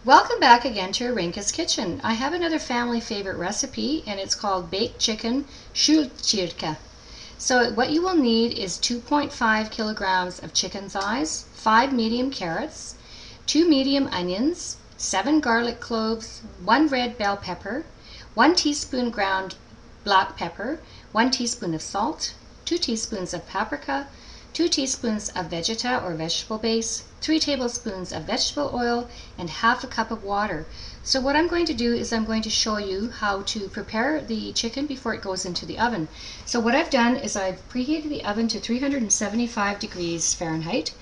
Welcome back again to Arinka's Kitchen. I have another family favorite recipe and it's called baked chicken SÜLT CSIRKE. So what you will need is 2.5 kilograms of chicken thighs, 5 medium carrots, 2 medium onions, 7 garlic cloves, 1 red bell pepper, 1 teaspoon ground black pepper, 1 teaspoon of salt, 2 teaspoons of paprika, 2 teaspoons of vegeta or vegetable base, 3 tablespoons of vegetable oil, and half a cup of water. So what I'm going to do is I'm going to show you how to prepare the chicken before it goes into the oven. So what I've done is I've preheated the oven to 375 degrees Fahrenheit.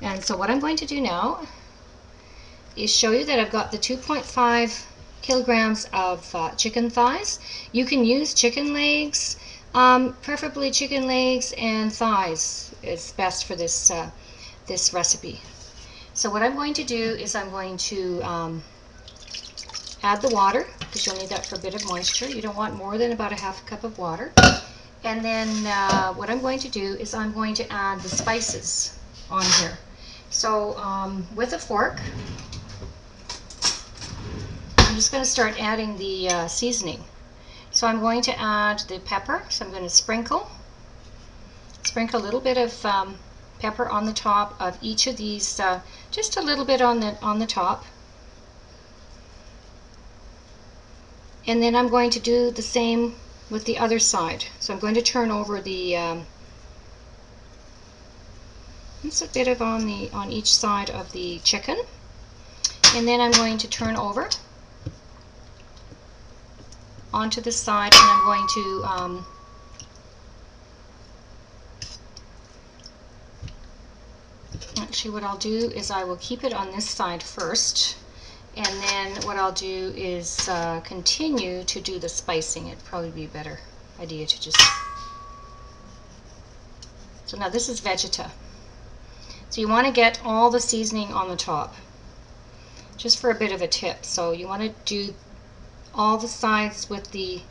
And so what I'm going to do now is show you that I've got the 2.5 kilograms of chicken thighs. You can use chicken legs, preferably chicken legs and thighs is best for this this recipe. So what I'm going to do is I'm going to add the water, because you'll need that for a bit of moisture. You don't want more than about a half a cup of water. And then what I'm going to do is I'm going to add the spices on here. So with a fork, I'm just going to start adding the seasoning. So I'm going to add the pepper, so I'm going to sprinkle a little bit of pepper on the top of each of these, just a little bit on the top. And then I'm going to do the same with the other side. So I'm going to turn over the just a bit of on each side of the chicken, and then I'm going to turn over onto the side, and I'm going to actually what I'll do is I will keep it on this side first, and then what I'll do is continue to do the spicing. It'd probably be a better idea to just... So now this is vegeta. So you want to get all the seasoning on the top, just for a bit of a tip. So you want to do all the sides with the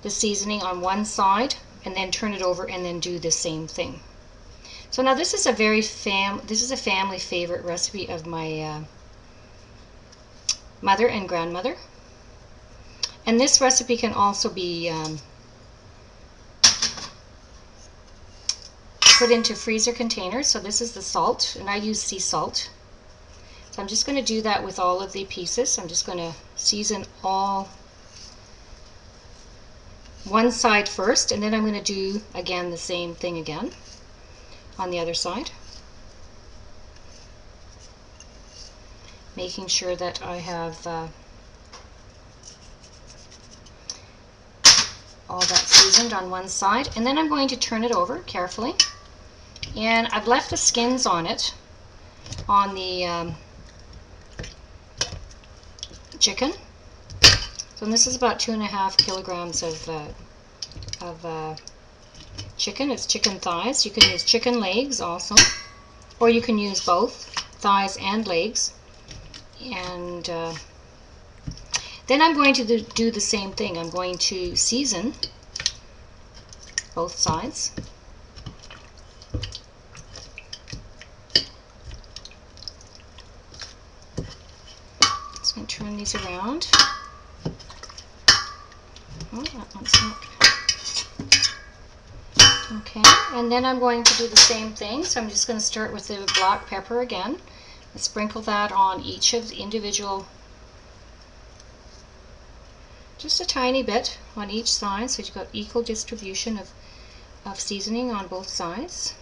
seasoning on one side, and then turn it over and then do the same thing. So now this is a family favorite recipe of my mother and grandmother. And this recipe can also be put into freezer containers. So this is the salt, and I use sea salt. So I'm just going to do that with all of the pieces. I'm just going to season all one side first, and then I'm going to do again the same thing again on the other side, making sure that I have all that seasoned on one side. And then I'm going to turn it over carefully, and I've left the skins on it on the chicken. So this is about 2.5 kilograms of chicken. It's chicken thighs. You can use chicken legs also, or you can use both thighs and legs. And then I'm going to do the same thing. I'm going to season both sides. Just going to turn these around. Oh, that one's not. Okay, and then I'm going to do the same thing. So I'm just going to start with the black pepper again and sprinkle that on each of the individual, just a tiny bit on each side, so you've got equal distribution of seasoning on both sides.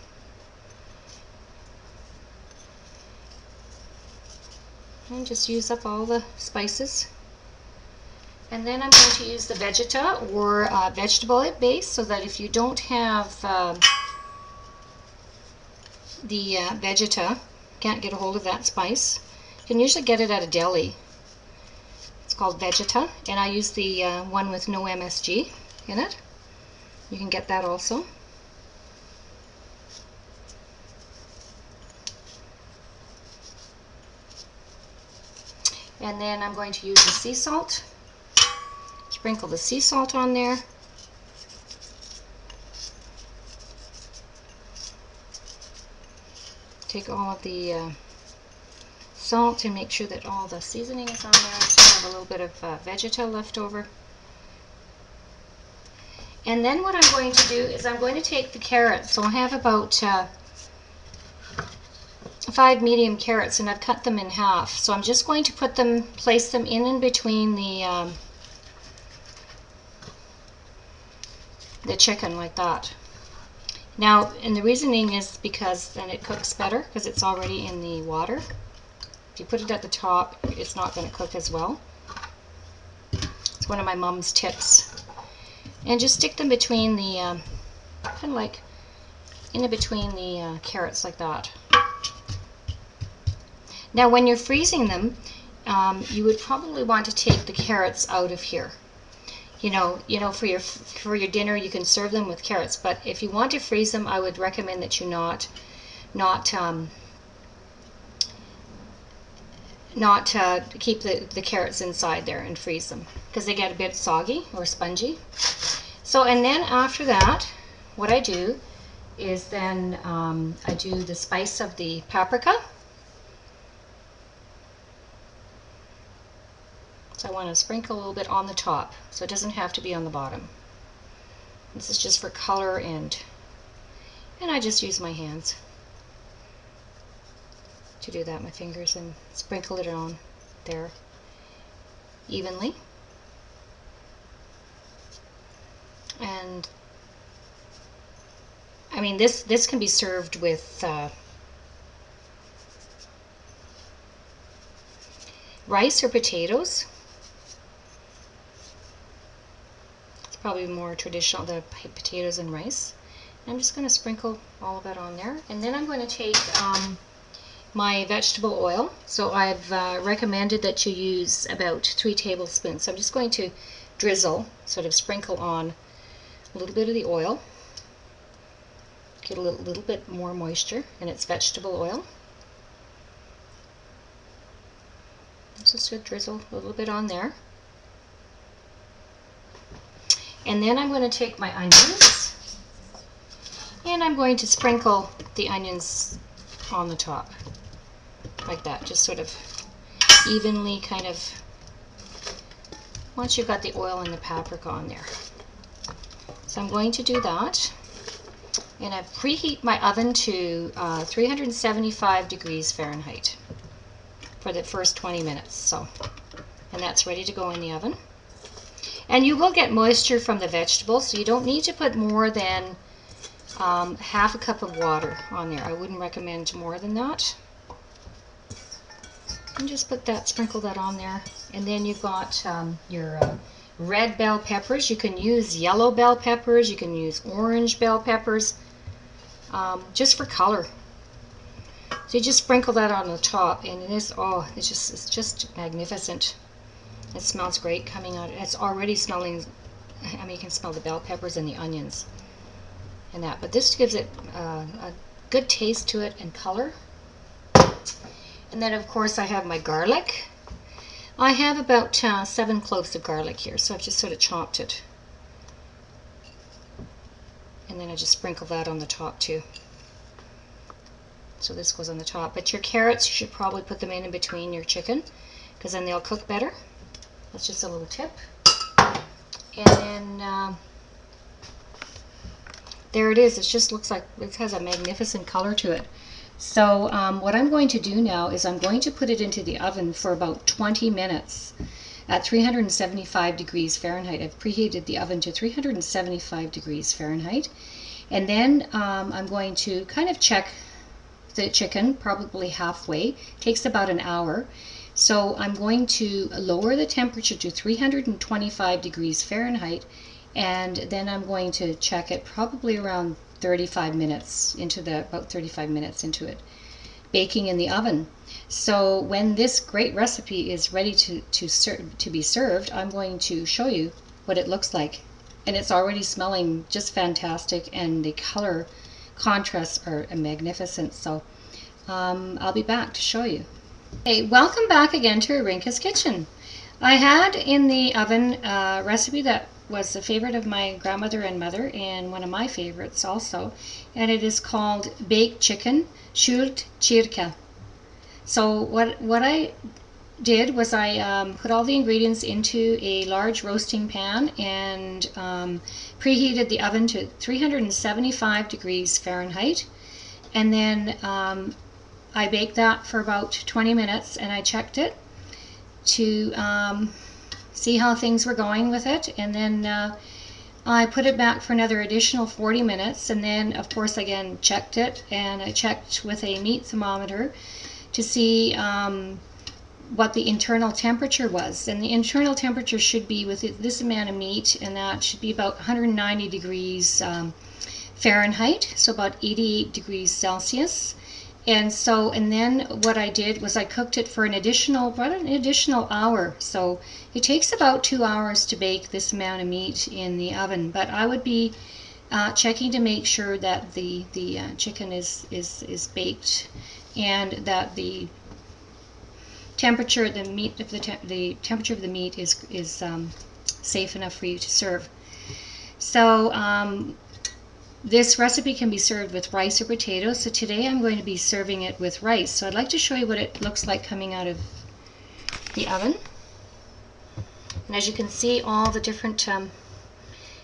And just use up all the spices. And then I'm going to use the vegeta or vegetable base, so that if you don't have the vegeta, can't get a hold of that spice, you can usually get it at a deli. It's called vegeta, and I use the one with no MSG in it. You can get that also. And then I'm going to use the sea salt. Sprinkle the sea salt on there. Take all of the salt and make sure that all the seasoning is on there. I still have a little bit of Vegeta left over. And then what I'm going to do is I'm going to take the carrots. So I have about 5 medium carrots, and I've cut them in half. So I'm just going to place them in between the chicken like that. Now, and the reasoning is because then it cooks better because it's already in the water. If you put it at the top, it's not going to cook as well. It's one of my mom's tips. And just stick them between the, kind of like in between the carrots like that. Now when you're freezing them, you would probably want to take the carrots out of here. You know, for your dinner you can serve them with carrots, but if you want to freeze them, I would recommend that you not keep the carrots inside there and freeze them because they get a bit soggy or spongy. So, and then after that, what I do is then I do the spice of the paprika. So I want to sprinkle a little bit on the top, so it doesn't have to be on the bottom. This is just for color, and I just use my hands to do that, my fingers, and sprinkle it on there evenly. And I mean, this can be served with rice or potatoes. It's probably more traditional, the potatoes and rice. And I'm just going to sprinkle all of that on there, and then I'm going to take my vegetable oil. So I've recommended that you use about 3 tablespoons. So I'm just going to drizzle, sort of sprinkle on a little bit of the oil, get a little bit more moisture, and it's vegetable oil. Just a drizzle a little bit on there. And then I'm going to take my onions, and I'm going to sprinkle the onions on the top, like that, just sort of evenly, kind of, once you've got the oil and the paprika on there. So I'm going to do that, and I've preheat my oven to 375 degrees Fahrenheit for the first 20 minutes. So, and that's ready to go in the oven. And you will get moisture from the vegetables, so you don't need to put more than half a cup of water on there. I wouldn't recommend more than that. And just put that, sprinkle that on there. And then you've got your red bell peppers. You can use yellow bell peppers. You can use orange bell peppers, just for color. So you just sprinkle that on the top, and it's just magnificent. It smells great coming out. It's already smelling. I mean, you can smell the bell peppers and the onions and that. But this gives it a good taste to it and color. And then, of course, I have my garlic. I have about 7 cloves of garlic here, so I've just sort of chopped it. And then I just sprinkle that on the top too. So this goes on the top. But your carrots, you should probably put them in between your chicken, because then they'll cook better. That's just a little tip. And then there it is. It just looks like it has a magnificent color to it. So what I'm going to do now is I'm going to put it into the oven for about 20 minutes at 375 degrees Fahrenheit. I've preheated the oven to 375 degrees Fahrenheit. And then I'm going to kind of check the chicken, probably halfway. It takes about an hour. So I'm going to lower the temperature to 325 degrees Fahrenheit, and then I'm going to check it probably around 35 minutes into about 35 minutes into it, baking in the oven. So when this great recipe is ready to be served, I'm going to show you what it looks like. And it's already smelling just fantastic, and the color contrasts are magnificent. So I'll be back to show you. Hey, welcome back again to Arinka's Kitchen. I had in the oven a recipe that was a favorite of my grandmother and mother, and one of my favorites also, and it is called baked chicken, SÜLT CSIRKE. So what I did was I put all the ingredients into a large roasting pan and preheated the oven to 375 degrees Fahrenheit, and then I baked that for about 20 minutes, and I checked it to see how things were going with it, and then I put it back for another additional 40 minutes, and then of course again checked it, and I checked with a meat thermometer to see what the internal temperature was. And the internal temperature should be, with this amount of meat, and that should be about 190 degrees Fahrenheit, so about 88 degrees Celsius. And then what I did was I cooked it for an additional hour. So it takes about 2 hours to bake this amount of meat in the oven, but I would be checking to make sure that the chicken is baked, and that the temperature of the meat, the temperature of the meat is safe enough for you to serve. So this recipe can be served with rice or potatoes. So today I'm going to be serving it with rice. So I'd like to show you what it looks like coming out of the oven. And as you can see, all the different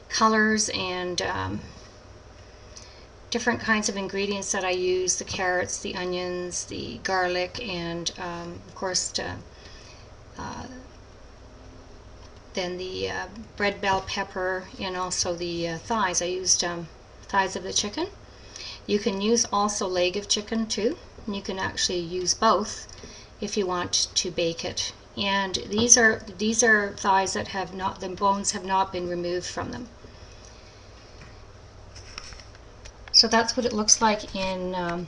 colors and different kinds of ingredients that I use: the carrots, the onions, the garlic, and of course then the red bell pepper, and also the thighs. I used thighs of the chicken. You can use also leg of chicken too, and you can actually use both if you want to bake it. And these are thighs that have not, the bones have not been removed from them. So that's what it looks like in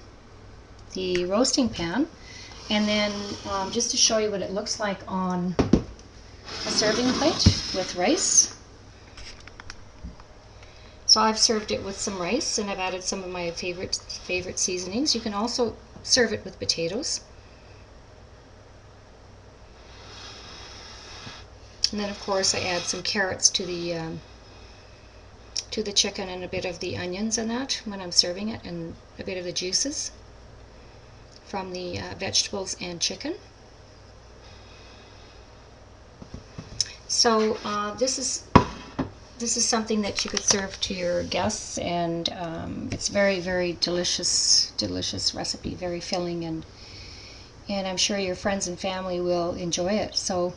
the roasting pan. And then just to show you what it looks like on a serving plate with rice. So I've served it with some rice, and I've added some of my favorite seasonings. You can also serve it with potatoes. And then of course I add some carrots to the chicken, and a bit of the onions in that when I'm serving it, and a bit of the juices from the vegetables and chicken. So this is something that you could serve to your guests, and it's very, very delicious recipe, very filling, and I'm sure your friends and family will enjoy it. So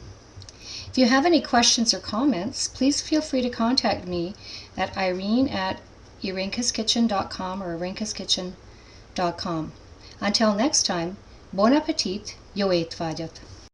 if you have any questions or comments, please feel free to contact me at irene@irinkaskitchen.com or irinkaskitchen.com. Until next time, bon appetit, jo eet vadet.